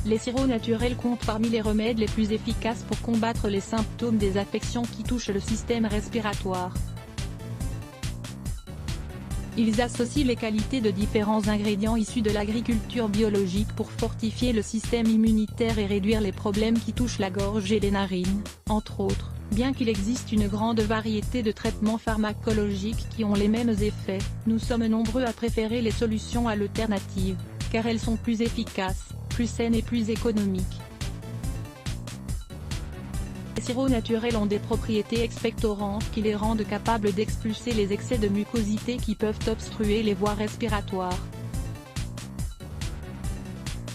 Les sirops naturels comptent parmi les remèdes les plus efficaces pour combattre les symptômes des affections qui touchent le système respiratoire. Ils associent les qualités de différents ingrédients issus de l'agriculture biologique pour fortifier le système immunitaire et réduire les problèmes qui touchent la gorge et les narines, entre autres. Bien qu'il existe une grande variété de traitements pharmacologiques qui ont les mêmes effets, nous sommes nombreux à préférer les solutions alternatives, car elles sont plus efficaces, plus saines et plus économiques. Les sirops naturels ont des propriétés expectorantes qui les rendent capables d'expulser les excès de mucosité qui peuvent obstruer les voies respiratoires.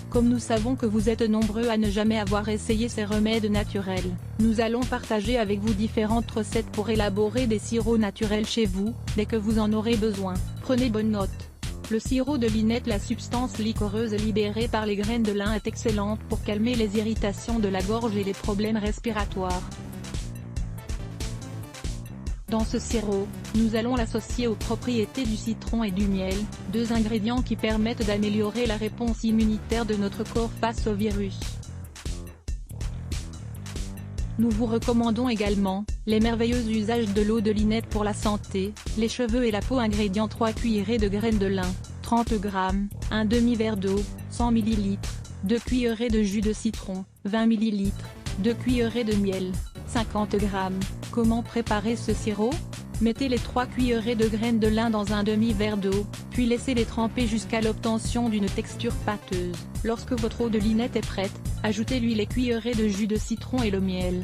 Comme nous savons que vous êtes nombreux à ne jamais avoir essayé ces remèdes naturels, nous allons partager avec vous différentes recettes pour élaborer des sirops naturels chez vous, dès que vous en aurez besoin. Prenez bonne note. Le sirop de linette. La substance liquoreuse libérée par les graines de lin est excellente pour calmer les irritations de la gorge et les problèmes respiratoires. Dans ce sirop, nous allons l'associer aux propriétés du citron et du miel, deux ingrédients qui permettent d'améliorer la réponse immunitaire de notre corps face au virus. Nous vous recommandons également, les merveilleux usages de l'eau de linette pour la santé, les cheveux et la peau. Ingrédients: 3 cuillerées de graines de lin, 30 g, un demi-verre d'eau, 100 ml, 2 cuillerées de jus de citron, 20 ml, 2 cuillerées de miel, 50 g. Comment préparer ce sirop? Mettez les 3 cuillerées de graines de lin dans un demi-verre d'eau, puis laissez-les tremper jusqu'à l'obtention d'une texture pâteuse. Lorsque votre eau de linette est prête, ajoutez-lui les cuillerées de jus de citron et le miel.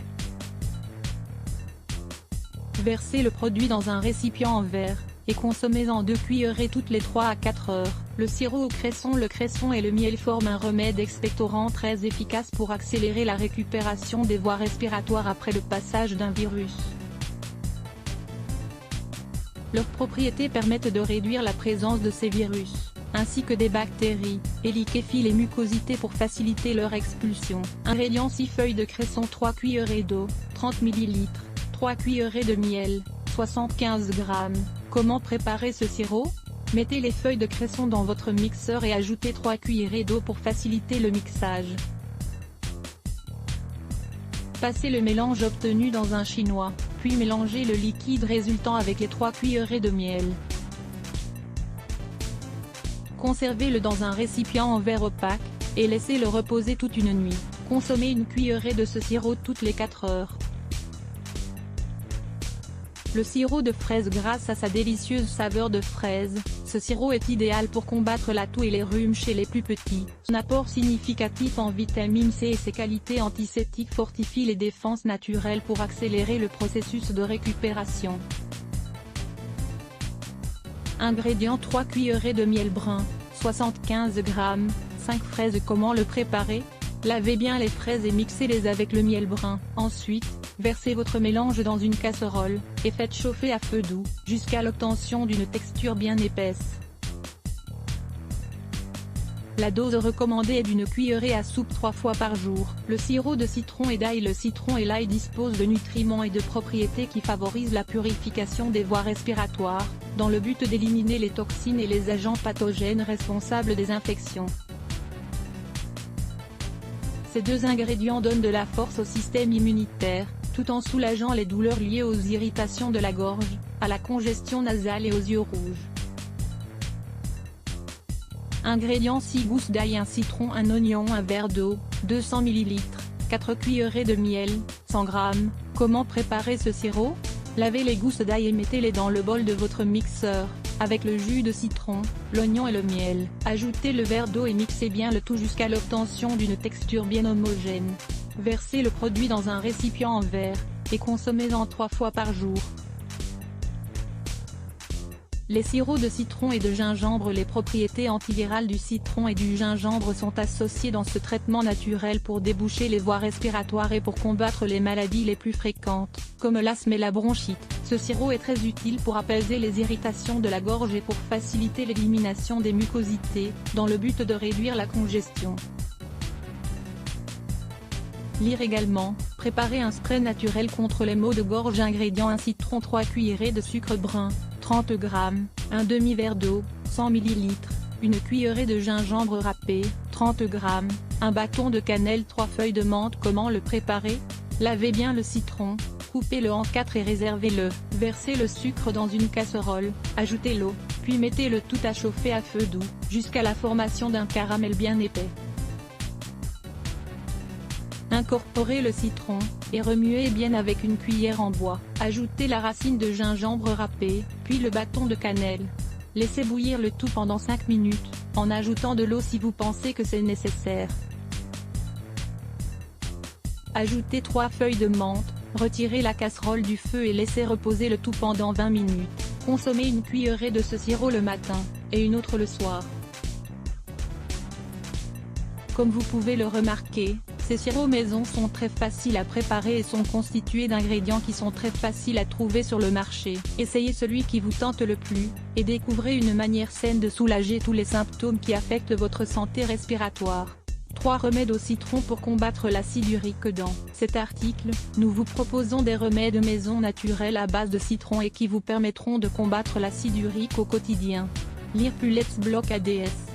Versez le produit dans un récipient en verre, et consommez-en 2 cuillerées toutes les 3 à 4 heures. Le sirop au cresson. Le cresson et le miel forment un remède expectorant très efficace pour accélérer la récupération des voies respiratoires après le passage d'un virus. Leurs propriétés permettent de réduire la présence de ces virus, ainsi que des bactéries, et liquéfient les mucosités pour faciliter leur expulsion. Ingrédients: 6 feuilles de cresson, 3 cuillerées d'eau, 30 ml, 3 cuillerées de miel, 75 g. Comment préparer ce sirop? Mettez les feuilles de cresson dans votre mixeur et ajoutez 3 cuillerées d'eau pour faciliter le mixage. Passez le mélange obtenu dans un chinois, puis mélangez le liquide résultant avec les 3 cuillerées de miel. Conservez-le dans un récipient en verre opaque, et laissez-le reposer toute une nuit. Consommez une cuillerée de ce sirop toutes les 4 heures. Le sirop de fraise. Grâce à sa délicieuse saveur de fraise, ce sirop est idéal pour combattre la toux et les rhumes chez les plus petits. Son apport significatif en vitamine C et ses qualités antiseptiques fortifient les défenses naturelles pour accélérer le processus de récupération. Ingrédients: 3 cuillerées de miel brun, 75 g, 5 fraises. Comment le préparer? Lavez bien les fraises et mixez-les avec le miel brun. Ensuite, versez votre mélange dans une casserole, et faites chauffer à feu doux, jusqu'à l'obtention d'une texture bien épaisse. La dose recommandée est d'une cuillerée à soupe 3 fois par jour. Le sirop de citron et d'ail. Le citron et l'ail disposent de nutriments et de propriétés qui favorisent la purification des voies respiratoires, dans le but d'éliminer les toxines et les agents pathogènes responsables des infections. Ces deux ingrédients donnent de la force au système immunitaire, tout en soulageant les douleurs liées aux irritations de la gorge, à la congestion nasale et aux yeux rouges. Ingrédients: 6 gousses d'ail, un citron, un oignon, un verre d'eau, 200 ml, 4 cuillerées de miel, 100 g. Comment préparer ce sirop? Lavez les gousses d'ail et mettez-les dans le bol de votre mixeur, avec le jus de citron, l'oignon et le miel. Ajoutez le verre d'eau et mixez bien le tout jusqu'à l'obtention d'une texture bien homogène. Versez le produit dans un récipient en verre, et consommez-en 3 fois par jour. Les sirops de citron et de gingembre. Les propriétés antivirales du citron et du gingembre sont associées dans ce traitement naturel pour déboucher les voies respiratoires et pour combattre les maladies les plus fréquentes, comme l'asthme et la bronchite. Ce sirop est très utile pour apaiser les irritations de la gorge et pour faciliter l'élimination des mucosités, dans le but de réduire la congestion. Lire également, préparer un spray naturel contre les maux de gorge. Ingrédients: un citron, 3 cuillerées de sucre brun, 30 g, un demi-verre d'eau, 100 ml, une cuillerée de gingembre râpé, 30 g, Un bâton de cannelle, 3 feuilles de menthe. Comment le préparer? Lavez bien le citron, coupez-le en 4 et réservez-le. Versez le sucre dans une casserole, ajoutez l'eau, puis mettez le tout à chauffer à feu doux, jusqu'à la formation d'un caramel bien épais. Incorporez le citron, et remuez bien avec une cuillère en bois. Ajoutez la racine de gingembre râpée, puis le bâton de cannelle. Laissez bouillir le tout pendant 5 minutes, en ajoutant de l'eau si vous pensez que c'est nécessaire. Ajoutez 3 feuilles de menthe, retirez la casserole du feu et laissez reposer le tout pendant 20 minutes. Consommez une cuillerée de ce sirop le matin, et une autre le soir. Comme vous pouvez le remarquer, ces sirops maison sont très faciles à préparer et sont constitués d'ingrédients qui sont très faciles à trouver sur le marché. Essayez celui qui vous tente le plus, et découvrez une manière saine de soulager tous les symptômes qui affectent votre santé respiratoire. 3 remèdes au citron pour combattre l'acide urique. Dans cet article, nous vous proposons des remèdes maison naturels à base de citron et qui vous permettront de combattre l'acide urique au quotidien. Lire plus Let's Block ADS.